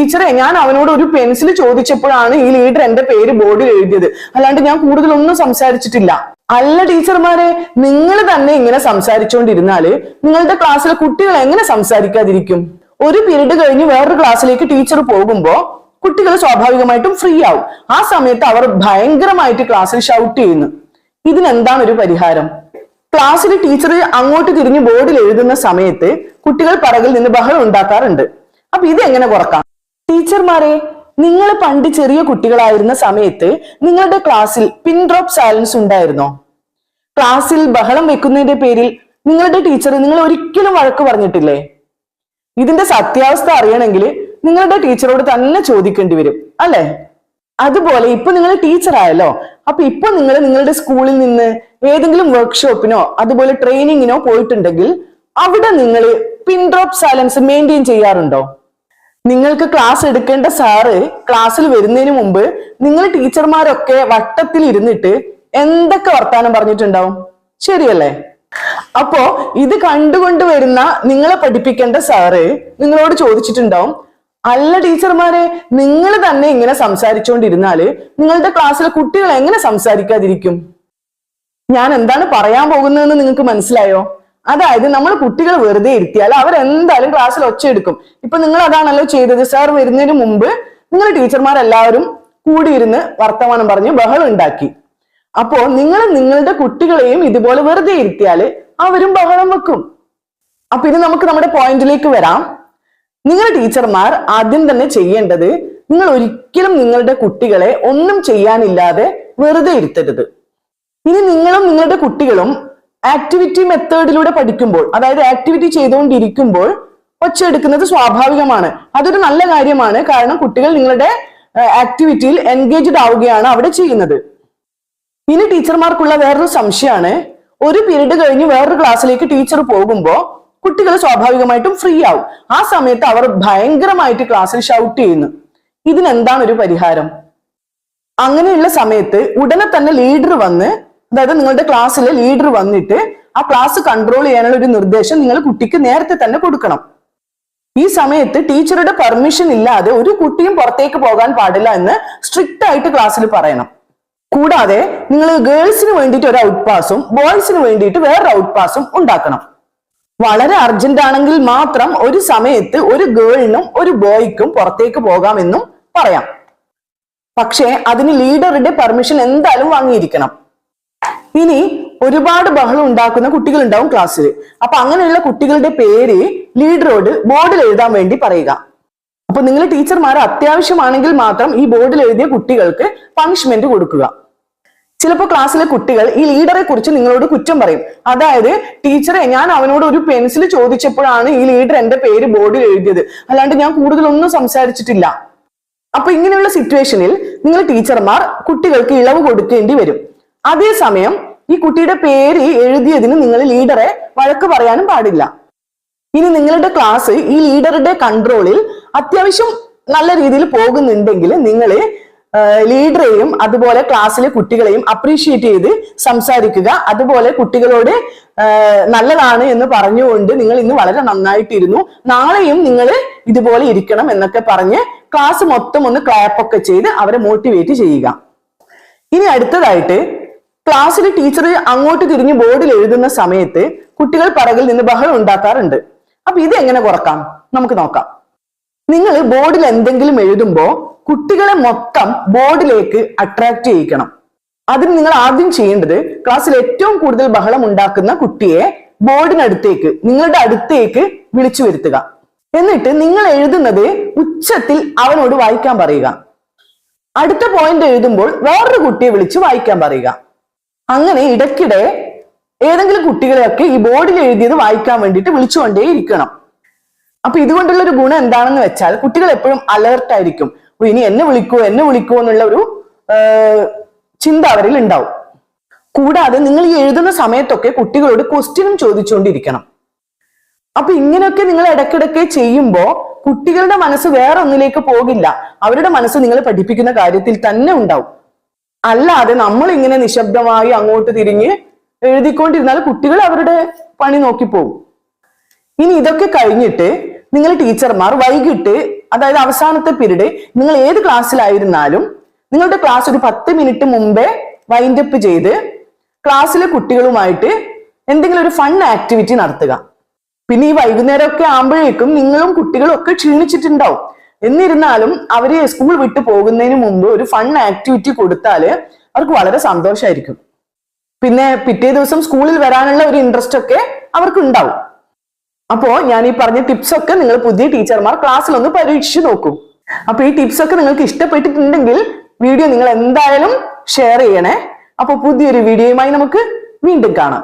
ടീച്ചറെ ഞാൻ അവനോട് ഒരു പെൻസിൽ ചോദിച്ചപ്പോഴാണ് ഈ ലീഡർ എന്റെ പേര് ബോർഡിൽ എഴുതിയത്, അല്ലാണ്ട് ഞാൻ കൂടുതലൊന്നും സംസാരിച്ചിട്ടില്ല. അല്ല ടീച്ചർമാരെ, നിങ്ങൾ തന്നെ ഇങ്ങനെ സംസാരിച്ചുകൊണ്ടിരുന്നാല് നിങ്ങളുടെ ക്ലാസ്സിലെ കുട്ടികൾ എങ്ങനെ സംസാരിക്കാതിരിക്കും? ഒരു പീരീഡ് കഴിഞ്ഞ് വേറൊരു ക്ലാസ്സിലേക്ക് ടീച്ചർ പോകുമ്പോ കുട്ടികൾ സ്വാഭാവികമായിട്ടും ഫ്രീ ആവും. ആ സമയത്ത് അവർ ഭയങ്കരമായിട്ട് ക്ലാസ്സിൽ ഷൗട്ട് ചെയ്യുന്നു. ഇതിനെന്താണ് ഒരു പരിഹാരം? ക്ലാസ്സിൽ ടീച്ചർ അങ്ങോട്ട് തിരിഞ്ഞ് ബോർഡിൽ എഴുതുന്ന സമയത്ത് കുട്ടികൾ പിറകിൽ നിന്ന് ബഹളം ഉണ്ടാക്കാറുണ്ട്. അപ്പൊ ഇത് എങ്ങനെ കുറക്കാം? ടീച്ചർമാരെ, നിങ്ങൾ പണ്ട് ചെറിയ കുട്ടികളായിരുന്ന സമയത്ത് നിങ്ങളുടെ ക്ലാസ്സിൽ പിൻ ഡ്രോപ്പ് സൈലൻസ് ഉണ്ടായിരുന്നോ? ക്ലാസ്സിൽ ബഹളം വെക്കുന്നതിന്റെ പേരിൽ നിങ്ങളുടെ ടീച്ചർ നിങ്ങൾ ഒരിക്കലും വഴക്ക് പറഞ്ഞിട്ടില്ലേ? ഇതിന്റെ സത്യാവസ്ഥ അറിയണമെങ്കിൽ നിങ്ങളുടെ ടീച്ചറോട് തന്നെ ചോദിക്കേണ്ടി വരും, അല്ലെ? അതുപോലെ ഇപ്പൊ നിങ്ങൾ ടീച്ചർ ആയല്ലോ, അപ്പൊ ഇപ്പൊ നിങ്ങൾ നിങ്ങളുടെ സ്കൂളിൽ നിന്ന് ഏതെങ്കിലും വർക്ക്ഷോപ്പിനോ അതുപോലെ ട്രെയിനിങ്ങിനോ പോയിട്ടുണ്ടെങ്കിൽ അവിടെ നിങ്ങൾ പിൻ ഡ്രോപ്പ് സൈലൻസ് മെയിൻറ്റെയിൻ ചെയ്യാറുണ്ടോ? നിങ്ങൾക്ക് ക്ലാസ് എടുക്കേണ്ട സാറ് ക്ലാസ്സിൽ വരുന്നതിന് മുമ്പ് നിങ്ങൾ ടീച്ചർമാരൊക്കെ വട്ടത്തിൽ ഇരുന്നിട്ട് എന്തൊക്കെ വർത്താനം പറഞ്ഞിട്ടുണ്ടാവും, ശരിയല്ലേ? അപ്പോ ഇത് കണ്ടുകൊണ്ട് വരുന്ന നിങ്ങളെ പഠിപ്പിക്കേണ്ട സാറ് നിങ്ങളോട് ചോദിച്ചിട്ടുണ്ടാവും, അല്ല ടീച്ചർമാരെ, നിങ്ങൾ തന്നെ ഇങ്ങനെ സംസാരിച്ചുകൊണ്ടിരുന്നാല് നിങ്ങളുടെ ക്ലാസ്സിലെ കുട്ടികൾ എങ്ങനെ സംസാരിക്കാതിരിക്കും? ഞാൻ എന്താണ് പറയാൻ പോകുന്നതെന്ന് നിങ്ങൾക്ക് മനസ്സിലായോ? അതായത് നമ്മൾ കുട്ടികൾ വെറുതെ ഇരുത്തിയാൽ അവരെന്തായാലും ക്ലാസ്സിൽ ഒച്ചയെടുക്കും. ഇപ്പൊ നിങ്ങൾ അതാണല്ലോ ചെയ്തത്. സാർ വരുന്നതിന് മുമ്പ് നിങ്ങൾ ടീച്ചർമാരെല്ലാവരും കൂടിയിരുന്ന് വർത്തമാനം പറഞ്ഞ് ബഹളം ഉണ്ടാക്കി. അപ്പോ നിങ്ങൾ നിങ്ങളുടെ കുട്ടികളെയും ഇതുപോലെ വെറുതെ ഇരുത്തിയാല് അവരും ബഹളം വെക്കും. അപ്പൊ ഇനി നമുക്ക് നമ്മുടെ പോയിന്റിലേക്ക് വരാം. നിങ്ങൾ ടീച്ചർമാർ ആദ്യം തന്നെ ചെയ്യേണ്ടത്, നിങ്ങൾ ഒരിക്കലും നിങ്ങളുടെ കുട്ടികളെ ഒന്നും ചെയ്യാനില്ലാതെ വെറുതെ ഇരുത്തരുത്. ഇനി നിങ്ങളും നിങ്ങളുടെ കുട്ടികളും ആക്ടിവിറ്റി മെത്തേഡിലൂടെ പഠിക്കുമ്പോൾ, അതായത് ആക്ടിവിറ്റി ചെയ്തുകൊണ്ടിരിക്കുമ്പോൾ ഒച്ചയെടുക്കുന്നത് സ്വാഭാവികമാണ്. അതൊരു നല്ല കാര്യമാണ്. കാരണം കുട്ടികൾ നിങ്ങളുടെ ആക്ടിവിറ്റിയിൽ എൻഗേജ്ഡ് ആവുകയാണ് അവിടെ ചെയ്യുന്നത്. ഇനി ടീച്ചർമാർക്കുള്ള വേറൊരു സംശയമാണ്, ഒരു പീരീഡ് കഴിഞ്ഞ് വേറൊരു ക്ലാസ്സിലേക്ക് ടീച്ചർ പോകുമ്പോ കുട്ടികൾ സ്വാഭാവികമായിട്ടും ഫ്രീ ആവും. ആ സമയത്ത് അവർ ഭയങ്കരമായിട്ട് ക്ലാസ്സിൽ ഷൗട്ട് ചെയ്യുന്നു. ഇതിനെന്താണ് ഒരു പരിഹാരം? അങ്ങനെയുള്ള സമയത്ത് ഉടനെ തന്നെ ലീഡർ വന്ന്, അതായത് നിങ്ങളുടെ ക്ലാസ്സിലെ ലീഡർ വന്നിട്ട് ആ ക്ലാസ് കൺട്രോൾ ചെയ്യാനുള്ള ഒരു നിർദ്ദേശം നിങ്ങൾ കുട്ടിക്ക് നേരത്തെ തന്നെ കൊടുക്കണം. ഈ സമയത്ത് ടീച്ചറുടെ പെർമിഷൻ ഇല്ലാതെ ഒരു കുട്ടിയും പുറത്തേക്ക് പോകാൻ പാടില്ല എന്ന് സ്ട്രിക്റ്റ് ആയിട്ട് ക്ലാസ്സിൽ പറയണം. കൂടാതെ നിങ്ങൾ ഗേൾസിന് വേണ്ടിയിട്ട് ഒരു ഔട്ട് പാസും ബോയ്സിന് വേണ്ടിയിട്ട് വേറൊരു ഔട്ട് പാസും ഉണ്ടാക്കണം. വളരെ അർജന്റ് ആണെങ്കിൽ മാത്രം ഒരു സമയത്ത് ഒരു ഗേളിനും ഒരു ബോയ്ക്കും പുറത്തേക്ക് പോകാമെന്നും പറയാം. പക്ഷേ അതിന് ലീഡറുടെ പെർമിഷൻ എന്തായാലും വാങ്ങിയിരിക്കണം. ഇനി ഒരുപാട് ബഹളം ഉണ്ടാക്കുന്ന കുട്ടികൾ ഉണ്ടാവും ക്ലാസ്സിൽ. അപ്പൊ അങ്ങനെയുള്ള കുട്ടികളുടെ പേര് ലീഡറോട് ബോർഡിൽ എഴുതാൻ വേണ്ടി പറയുക. അപ്പൊ നിങ്ങൾ ടീച്ചർമാർ അത്യാവശ്യമാണെങ്കിൽ മാത്രം ഈ ബോർഡിൽ എഴുതിയ കുട്ടികൾക്ക് പണിഷ്മെന്റ് കൊടുക്കുക. ചിലപ്പോൾ ക്ലാസ്സിലെ കുട്ടികൾ ഈ ലീഡറെ കുറിച്ച് നിങ്ങളോട് കുറ്റം പറയും. അതായത്, ടീച്ചറെ ഞാൻ അവനോട് ഒരു പെൻസിൽ ചോദിച്ചപ്പോഴാണ് ഈ ലീഡർ എന്റെ പേര് ബോർഡിൽ എഴുതിയത്, അല്ലാണ്ട് ഞാൻ കൂടുതലൊന്നും സംസാരിച്ചിട്ടില്ല. അപ്പൊ ഇങ്ങനെയുള്ള സിറ്റുവേഷനിൽ നിങ്ങൾ ടീച്ചർമാർ കുട്ടികൾക്ക് ഇളവ് കൊടുക്കേണ്ടി വരും. അതേസമയം ഈ കുട്ടിയുടെ പേര് എഴുതിയതിന് നിങ്ങൾ ലീഡറെ വഴക്ക് പറയാനും പാടില്ല. ഇനി നിങ്ങളുടെ ക്ലാസ് ഈ ലീഡറുടെ കൺട്രോളിൽ അത്യാവശ്യം നല്ല രീതിയിൽ പോകുന്നുണ്ടെങ്കിൽ നിങ്ങൾ ലീഡറെയും അതുപോലെ ക്ലാസ്സിലെ കുട്ടികളെയും അപ്രീഷിയേറ്റ് ചെയ്ത് സംസാരിക്കുക. അതുപോലെ കുട്ടികളോട് നല്ലതാണ് എന്ന് പറഞ്ഞുകൊണ്ട് നിങ്ങൾ ഇന്ന് വളരെ നന്നായിട്ടിരുന്നു, നാളെയും നിങ്ങൾ ഇതുപോലെ ഇരിക്കണം എന്നൊക്കെ പറഞ്ഞ് ക്ലാസ് മൊത്തം ഒന്ന് ക്ലാപ്പ് ഒക്കെ ചെയ്ത് അവരെ മോട്ടിവേറ്റ് ചെയ്യുക. ഇനി അടുത്തതായിട്ട്, ക്ലാസ്സിൽ ടീച്ചർ അങ്ങോട്ട് തിരിഞ്ഞ് ബോർഡിൽ എഴുതുന്ന സമയത്ത് കുട്ടികൾ പിറകിൽ നിന്ന് ബഹളം ഉണ്ടാക്കാറുണ്ട്. അപ്പൊ ഇത് എങ്ങനെ കുറക്കാം നമുക്ക് നോക്കാം. നിങ്ങൾ ബോർഡിൽ എന്തെങ്കിലും എഴുതുമ്പോ കുട്ടികളെ മൊത്തം ബോർഡിലേക്ക് അട്രാക്ട് ചെയ്യിക്കണം. അതിന് നിങ്ങൾ ആദ്യം ചെയ്യേണ്ടത്, ക്ലാസ്സിൽ ഏറ്റവും കൂടുതൽ ബഹളം ഉണ്ടാക്കുന്ന കുട്ടിയെ ബോർഡിനടുത്തേക്ക്, നിങ്ങളുടെ അടുത്തേക്ക് വിളിച്ചു വരുത്തുക. എന്നിട്ട് നിങ്ങൾ എഴുതുന്നത് ഉച്ചത്തിൽ അവനോട് വായിക്കാൻ പറയുക. അടുത്ത പോയിന്റ് എഴുതുമ്പോൾ വേറൊരു കുട്ടിയെ വിളിച്ച് വായിക്കാൻ പറയുക. അങ്ങനെ ഇടയ്ക്കിടെ ഏതെങ്കിലും കുട്ടികളെയൊക്കെ ഈ ബോർഡിൽ എഴുതിയത് വായിക്കാൻ വേണ്ടിയിട്ട് വിളിച്ചുകൊണ്ടേ ഇരിക്കണം. അപ്പൊ ഇതുകൊണ്ടുള്ള ഒരു ഗുണം എന്താണെന്ന് വെച്ചാൽ കുട്ടികൾ എപ്പോഴും അലേർട്ട് ആയിരിക്കും. ഇനി എന്നെ വിളിക്കുവോ എന്നുള്ള ഒരു ചിന്ത അവരിൽ ഉണ്ടാവും. കൂടാതെ നിങ്ങൾ ഈ എഴുതുന്ന സമയത്തൊക്കെ കുട്ടികളോട് ക്വസ്റ്റ്യനും ചോദിച്ചുകൊണ്ടിരിക്കണം. അപ്പൊ ഇങ്ങനെയൊക്കെ നിങ്ങൾ ഇടയ്ക്കിടയ്ക്ക് ചെയ്യുമ്പോ കുട്ടികളുടെ മനസ്സ് വേറെ ഒന്നിലേക്ക് പോകില്ല. അവരുടെ മനസ്സ് നിങ്ങൾ പഠിപ്പിക്കുന്ന കാര്യത്തിൽ തന്നെ ഉണ്ടാവും. അല്ലാതെ നമ്മൾ ഇങ്ങനെ നിശബ്ദമായി അങ്ങോട്ട് തിരിഞ്ഞ് എഴുതിക്കൊണ്ടിരുന്നാൽ കുട്ടികൾ അവരുടെ പണി നോക്കിപ്പോകും. ഇനി ഇതൊക്കെ കഴിഞ്ഞിട്ട് നിങ്ങൾ ടീച്ചർമാർ വൈകിട്ട് അതായത് അവസാനത്തെ പീരീഡ് നിങ്ങൾ ഏത് ക്ലാസ്സിലായിരുന്നാലും നിങ്ങളുടെ ക്ലാസ് ഒരു 10 മിനിറ്റ് മുമ്പേ വൈൻഡപ്പ് ചെയ്ത് ക്ലാസ്സിലെ കുട്ടികളുമായിട്ട് എന്തെങ്കിലും ഒരു ഫൺ ആക്ടിവിറ്റി നടത്തുക. പിന്നെ ഈ വൈകുന്നേരമൊക്കെ ആകുമ്പോഴേക്കും നിങ്ങളും കുട്ടികളും ഒക്കെ ക്ഷീണിച്ചിട്ടുണ്ടാവും. എന്നിരുന്നാലും അവര് സ്കൂൾ വിട്ടു പോകുന്നതിന് മുമ്പ് ഒരു ഫൺ ആക്ടിവിറ്റി കൊടുത്താല് അവർക്ക് വളരെ സന്തോഷമായിരിക്കും. പിന്നെ പിറ്റേ ദിവസം സ്കൂളിൽ വരാനുള്ള ഒരു ഇൻട്രസ്റ്റ് ഒക്കെ അവർക്ക് ഉണ്ടാവും. അപ്പോ ഞാൻ ഈ പറഞ്ഞ ടിപ്സ് ഒക്കെ നിങ്ങൾ പുതിയ ടീച്ചർമാർ ക്ലാസ്സിൽ ഒന്ന് പരീക്ഷിച്ചു നോക്കൂ. അപ്പൊ ഈ ടിപ്സ് ഒക്കെ നിങ്ങൾക്ക് ഇഷ്ടപ്പെട്ടിട്ടുണ്ടെങ്കിൽ വീഡിയോ നിങ്ങൾ എന്തായാലും ഷെയർ ചെയ്യണേ. അപ്പൊ പുതിയൊരു വീഡിയോയുമായി നമുക്ക് വീണ്ടും കാണാം.